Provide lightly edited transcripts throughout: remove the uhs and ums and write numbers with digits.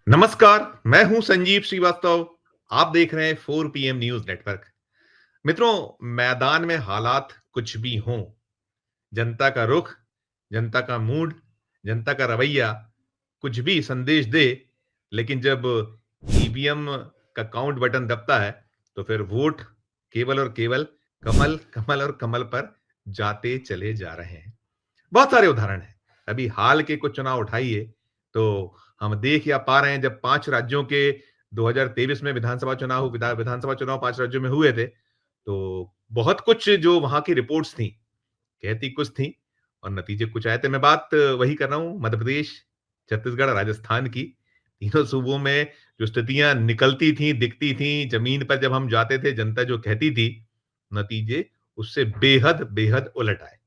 नमस्कार, मैं हूं संजीव श्रीवास्तव। आप देख रहे हैं 4 पीएम न्यूज़ नेटवर्क। मित्रों, मैदान में हालात कुछ भी हों, जनता का रुख, जनता का मूड, जनता का रवैया कुछ भी संदेश दे, लेकिन जब ईवीएम का काउंट बटन दबता है, तो फिर वोट केवल और केवल कमल, कमल और कमल पर जाते चले जा रहे हैं। बहुत सारे उदाहरण हैं। अभी हाल के कुछ चुनाव उठाइए, तो हम देख या पा रहे हैं जब 5 राज्यों के 2023 में विधानसभा चुनाव 5 राज्यों में हुए थे, तो बहुत कुछ जो वहाँ की रिपोर्ट्स थी, कहती कुछ थी और नतीजे कुछ आए थे। मैं बात वही कर रहा हूँ मध्य प्रदेश, छत्तीसगढ़, राजस्थान की। तीनों सूबों में जो स्थितियाँ निकलती थी, दिखती थी, ज़मीन पर जब हम जाते थे, जनता जो कहती थी, नतीजे उससे बेहद, बेहद उलट आए।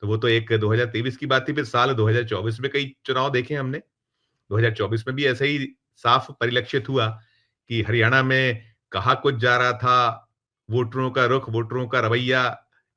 तो वो तो एक 2023 की बात थी, फिर साल 2024 में कई चुनाव देखे हमने। 2024 में भी ऐसा ही साफ परिलक्षित हुआ कि हरियाणा में कहा कुछ जा रहा था, वोटरों का रुख, वोटरों का रवैया,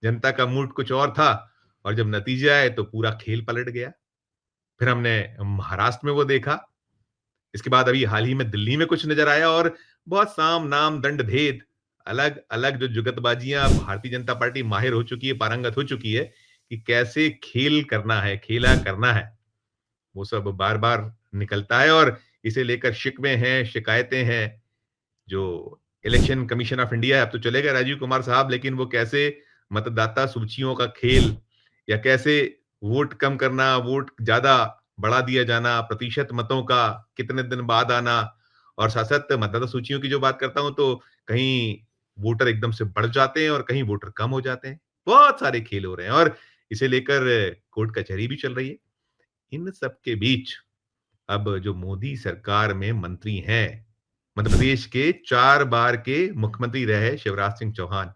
जनता का मूड कुछ और था और जब नतीजे आए तो पूरा खेल पलट गया। फिर हमने महाराष्ट्र में वो देखा, इसके बाद अभी हाल ही में दिल्ली में कुछ नज़र आया और बहुत साम, नाम, दंड, भेद, अलग-अलग जो जुगतबाजियाँ भारतीय जनता पार्टी माहिर हो चुकी है, पारंगत हो चुकी है कि कैसे खेल करना है, खेला करना है। वो सब बार-बार निकलता है और इसे लेकर शिकवे हैं, शिकायतें हैं। जो इलेक्शन कमीशन ऑफ इंडिया है, अब तो चले गए राजीव कुमार साहब, लेकिन वो कैसे मतदाता सूचियों का खेल या कैसे वोट कम करना, वोट ज़्यादा बढ़ा दिया जाना, प्रतिशत मतों का कितने दिन बाद आना और साथ-साथ मतदाता सूचियों की जो बात करता हूँ, तो कहीं वोटर एकदम से बढ़ जाते हैं और कहीं वोटर कम हो जाते हैं। बहुत सारे खेल हो रहे हैं और इसे लेकर कोर्ट कचहरी भी चल रही है। इन सब के बीच अब जो मोदी सरकार में मंत्री हैं, मध्य प्रदेश के 4 बार के मुख्यमंत्री रहे शिवराज सिंह चौहान,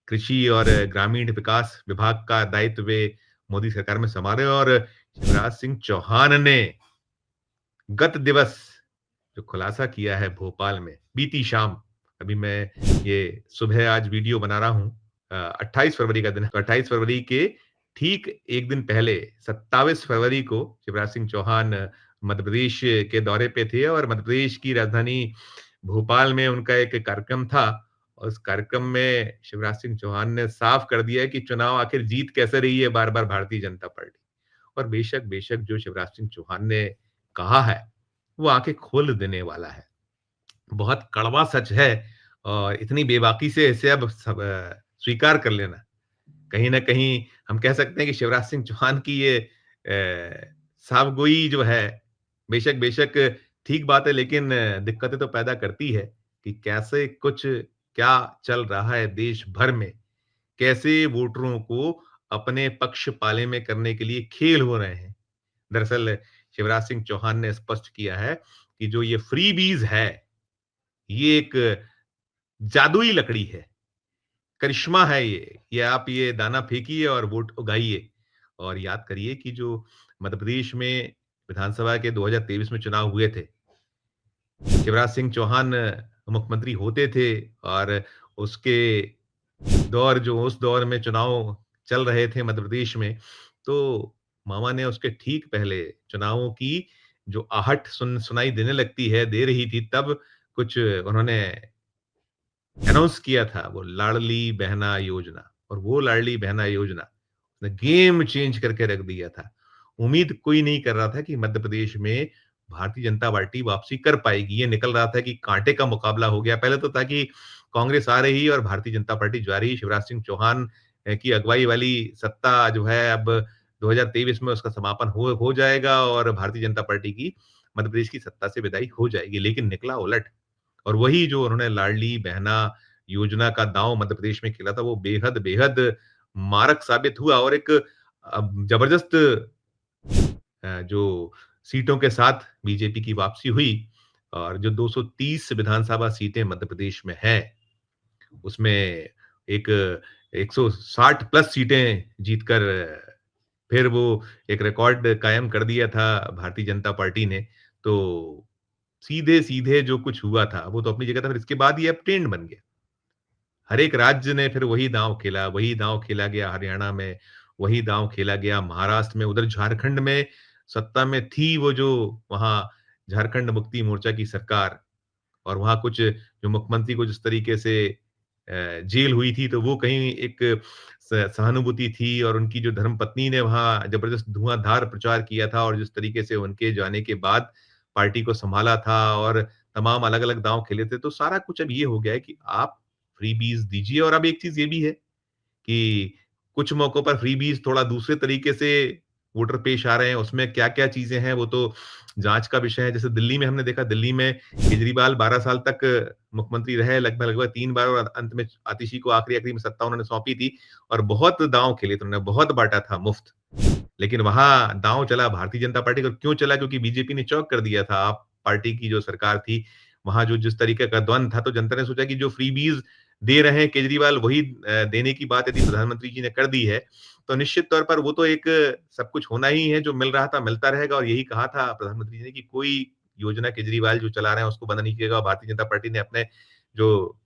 कृषि और ग्रामीण विकास विभाग का दायित्व वे मोदी सरकार में संभाले और शिवराज सिंह चौहान ने गत दिवस जो खुलासा किया है भोपाल में, बीती शाम, अभी मैं ये सुबह आज वीडियो बना रहा हूँ 28 फरवरी का दिन है, तो 28 फरवरी के ठीक 1 दिन पहले 27 फरवरी को शिवराज सिंह चौहान मध्य प्रदेश के दौरे पे थे और मध्य प्रदेश की राजधानी भोपाल में उनका एक कार्यक्रम था और उस कार्यक्रम में शिवराज सिंह चौहान ने साफ कर दिया है कि चुनाव आखिर जीत कैसे रही है बार-बार भारतीय जनता पार्टी। और बेशक, बेशक जो शिवराज सिंह चौहान ने कहा है, वो आँखें खोल देने वाला है। बहुत कड़वा सच है और इतनी बेबाकी से इसे अब स्वीकार कर लेना, कहीं न कहीं हम कह सकते हैं कि शिवराज सिंह चौहान की ये साफगोई जो है, बेशक बेशक ठीक बात है लेकिन दिक्कतें तो पैदा करती है कि कैसे कुछ क्या चल रहा है देश भर में, कैसे वोटरों को अपने पक्ष पाले में करने के लिए खेल हो रहे हैं। दरअसल शिवराज सिंह चौहान ने स्पष्ट किया है कि जो ये फ्रीबीज़ है, ये एक जादुई लकड़ी है, करिश्मा है ये। ये आप ये दाना फेंकिए और वोट उगाइए। और याद करिए कि जो मध्य प्रदेश में विधानसभा के 2023 में चुनाव हुए थे, शिवराज सिंह चौहान मुख्यमंत्री होते थे और उसके उस दौर में चुनाव चल रहे थे मध्य प्रदेश में, तो मामा ने उसके ठीक पहले चुनावों की जो आहट सुनाई देने लगती है, दे रही थी, तब कुछ उन्होंने अनाउंस किया था वो लाडली बहना योजना और वो लाडली बहना योजना ने गेम चेंज करके रख दिया था। उम्मीद कोई नहीं कर रहा था कि मध्य प्रदेश में भारतीय जनता पार्टी वापसी कर पाएगी। ये निकल रहा था कि कांटे का मुकाबला हो गया। पहले तो था कि कांग्रेस आ रही और भारतीय जनता पार्टी जा रही। शिवराज सिंह चौहान की अगुवाई वाली सत्ता जो है अब 2023 में उसका समापन हो जाएगा और भारतीय जनता पार्टी की मध्य प्रदेश की सत्ता से विदाई हो जाएगी। लेकिन निकला उलट। और वही जो उन्होंने लाडली बहना योजना का दांव मध्य प्रदेश में खेला था, वो बेहद बेहद मारक साबित हुआ और एक जबरदस्त जो सीटों के साथ बीजेपी की वापसी हुई और जो 230 विधानसभा सीटें मध्य प्रदेश में हैं, उसमें एक 160 प्लस सीटें जीतकर फिर वो एक रिकॉर्ड कायम कर दिया था भारतीय जनता पार्टी ने। तो सीधे-सीधे जो कुछ हुआ था, वो तो अपनी जगह था, फिर इसके बाद ये अब ट्रेंड बन गया। हर एक राज्य ने फिर वही दाँव खेला गया हरियाणा में, वही दाँव खेला गया महाराष्ट्र में, उधर झारखंड में सत्ता में थी वो जो वहाँ झारखंड मुक्ति मोर्चा की सरकार और वहाँ कुछ जो मुख्यमंत्री को जिस तरीके से जेल हुई थी, तो वो कहीं एक सहानुभूति थी और उनकी जो धर्मपत्नी ने वहाँ ज़बरदस्त धुआँधार प्रचार किया था और जिस तरीके से उनके जाने के बाद पार्टी को सँभाला था और तमाम अलग-अलग दाँव खेले थे, तो सारा कुछ अब ये हो गया है कि आप फ्रीबीज़ दीजिए और अब एक चीज़ ये भी है कि कुछ मौकों पर फ्रीबीज़ थोड़ा दूसरे तरीके से वोटर पेश आ रहे हैं, उसमें क्या-क्या चीज़ें हैं, वो तो जाँच का विषय है। जैसे दिल्ली में हमने देखा, दिल्ली में केजरीवाल 12 साल तक मुख्यमंत्री रहे, लगभग-लगभग 3 बार और अंत में आतिशी को आखिरी-आखिरी में सत्ता उन्होंने सौंपी थी और बहुत दाँव खेले थे उन्होंने, बहुत बाँटा था मुफ्त। लेकिन वहाँ दाँव चला भारतीय जनता पार्टी का। क्यों चला? क्योंकि बीजेपी ने चौक कर दिया था। आप पार्टी की जो सरकार थी, वहाँ जो जिस तरीके का द्वंद था, तो जनता ने सोचा कि जो फ्रीबीज़ दे रहे हैं केजरीवाल, वही देने की बात यदि प्रधानमंत्री जी ने कर दी है, तो निश्चित तौर पर वो तो एक सब कुछ होना ही है, जो मिल रहा था मिलता रहेगा और यही कहा था प्रधानमंत्री जी ने कि कोई योजना केजरीवाल जो चला रहे हैं, उसको बंद नहीं किएगा। भारतीय जनता पार्टी ने अपने जो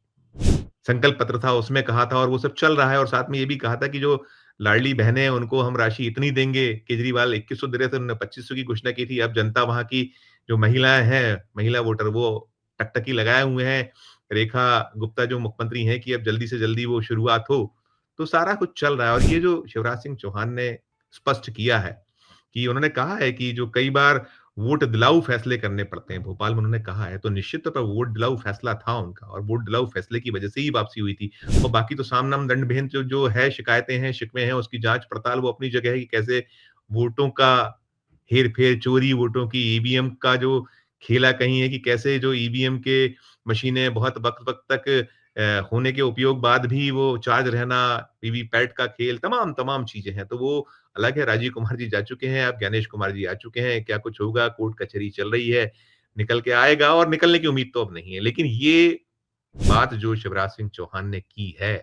संकल्प पत्र था उसमें कहा था और वो सब चल रहा है और साथ में ये भी कहा था कि जो लाडली बहनें हैं उनको हम राशि इतनी देंगे, केजरीवाल 2100 दे रहे थे, उन्होंने 2500 की घोषणा की थी। अब जनता वहाँ की जो महिलाएँ हैं, महिला वोटर वो टकटकी लगाए हुए हैं। रेखा गुप्ता जो मुख्यमंत्री हैं कि अब जल्दी से जल्दी वो शुरुआत हो। तो सारा कुछ चल रहा है और ये जो शिवराज सिंह चौहान ने स्पष्ट किया है कि उन्होंने कहा है कि जो कई बार वोट दिलाऊ फैसले करने पड़ते हैं, भोपाल में उन्होंने कहा है, तो निश्चित तौर पर वोट दिलाऊ फैसला था उनका और वोट दिलाऊ फैसले की वजह से ही वापसी हुई थी। और बाकी तो साम-नाम, दंड-भेद जो है, शिकायतें हैं, शिकवे हैं, उसकी जाँच-पड़ताल वो अपनी जगह है कि कैसे वोटों का हेर-फेर, चोरी वोटों की, ईवीएम का जो खेला कहीं है कि कैसे जो ईवीएम के मशीनें बहुत वक़्त-वक़्त तक होने के उपयोग बाद भी वो चार्ज रहना, वीवीपैट का खेल, तमाम चीज़ें हैं। तो वो अलग है, राजीव कुमार जी जा चुके हैं, अब ज्ञानेश कुमार जी आ चुके हैं, क्या कुछ होगा, कोर्ट कचहरी चल रही है, निकल के आएगा और निकलने की उम्मीद तो अब नहीं है। लेकिन ये बात जो शिवराज सिंह चौहान ने की है,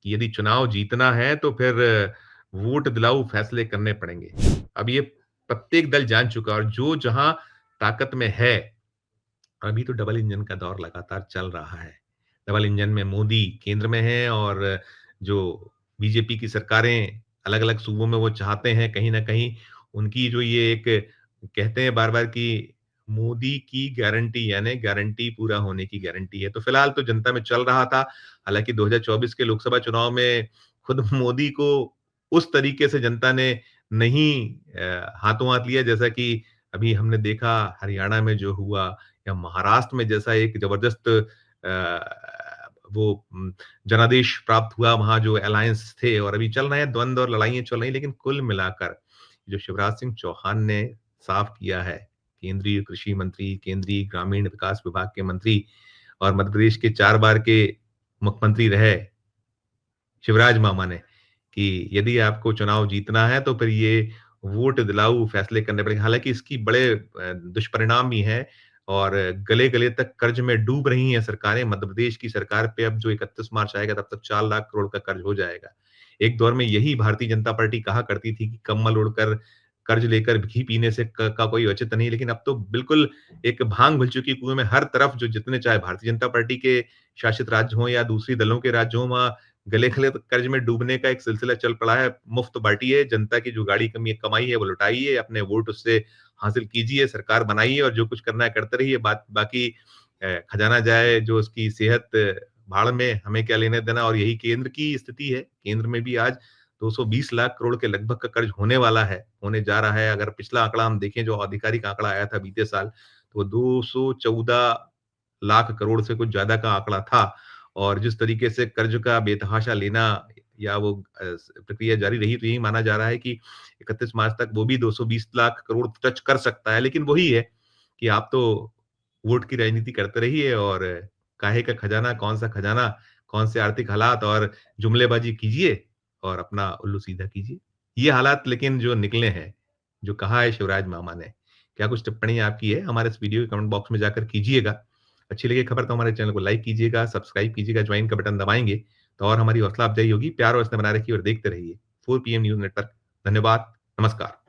कि यदि चुनाव जीतना है तो फिर वोट दिलाऊ फैसले करने पड़ेंगे। अब ये प्रत्येक दल जान चुका है और जो जहाँ ताकत में है, अभी तो डबल इंजन का दौर लगातार चल रहा है। डबल इंजन में मोदी केंद्र में है और जो बीजेपी की सरकारें अलग-अलग सूबों में वो चाहते हैं कहीं न कहीं उनकी जो ये एक कहते हैं बार-बार कि मोदी की गारंटी यानी गारंटी पूरा होने की गारंटी है। तो फिलहाल तो जनता में चल रहा था। हालाँकि 2024 के लोकसभा चुनाव में खुद मोदी को उस तरीके से जनता ने नहीं हाथों-हाथ लिया जैसा कि अभी हमने देखा हरियाणा में जो हुआ या महाराष्ट्र में जैसा एक ज़बरदस्त वो जनादेश प्राप्त हुआ, वहाँ जो अलायंस थे और अभी चल रहे हैं द्वंद्व और लड़ाइयाँ चल रही हैं, लेकिन कुल मिलाकर जो शिवराज सिंह चौहान ने साफ किया है, केंद्रीय कृषि मंत्री, केंद्रीय ग्रामीण विकास विभाग के मंत्री और मध्य प्रदेश के 4 बार के मुख्यमंत्री रहे शिवराज मामा ने कि यदि आपको चुनाव जीतना है तो फिर ये वोट दिलाऊ फैसले करने पड़ेंगे। हालाँकि इसकी बड़े दुष्परिणाम भी हैं और गले-गले तक कर्ज में डूब रही हैं सरकारें। मध्य प्रदेश की सरकार पे अब जो 31 मार्च आएगा तब तक 4 लाख करोड़ का कर्ज हो जाएगा। एक दौर में यही भारतीय जनता पार्टी कहा करती थी कि कम्बल ओढ़कर कर्ज लेकर घी पीने से क का कोई औचित्य नहीं, लेकिन अब तो बिल्कुल एक भांग घुल चुकी कुएँ में हर तरफ जो जितने चाहे भारतीय जनता पार्टी के शासित राज्य हों या दूसरी दलों के राज्य हों, वहाँ गले-गले तक कर्ज में डूबने का एक सिलसिला चल पड़ा है। मुफ्त बाँटिए, जनता की जो गाढ़ी कमाई है वो लुटाइए, अपने वोट उससे हासिल कीजिए, सरकार बनाइए और जो कुछ करना है करते रहिए। बाकी खजाना जाए, जो उसकी सेहत भाड़ में, हमें क्या लेना-देना और यही केंद्र की स्थिति है। केंद्र में भी आज 220 लाख करोड़ के लगभग का कर्ज होने वाला है, होने जा रहा है। अगर पिछला आंकड़ा हम देखें जो आधिकारिक आंकड़ा आया था बीते साल, तो 214 लाख करोड़ से कुछ ज़्यादा का आंकड़ा था और जिस तरीके से कर्ज का बेतहाशा लेना या वो प्रक्रिया जारी रही, तो यही माना जा रहा है कि 31 मार्च तक वो भी 220 लाख करोड़ टच कर सकता है। लेकिन वही है कि आप तो वोट की राजनीति करते रहिए और काहे का खजाना, कौन-सा खजाना, कौन से आर्थिक हालात और जुमलेबाजी कीजिए और अपना उल्लू सीधा कीजिए। ये हालात लेकिन जो निकले हैं, जो कहा है शिवराज मामा ने, क्या कुछ टिप्पणी आपकी है? हमारे इस वीडियो के कमेंट बॉक्स में जाकर कीजिएगा। अच्छी लगी खबर तो हमारे चैनल को लाइक कीजिएगा, सब्सक्राइब कीजिएगा, ज्वाइन का बटन दबाएँगे तो और हमारी हौसला अफ़ज़ाई होगी। प्यार और स्नेह बनाए रखिए और देखते रहिए 4 पीएम न्यूज़ नेटवर्क। धन्यवाद, नमस्कार।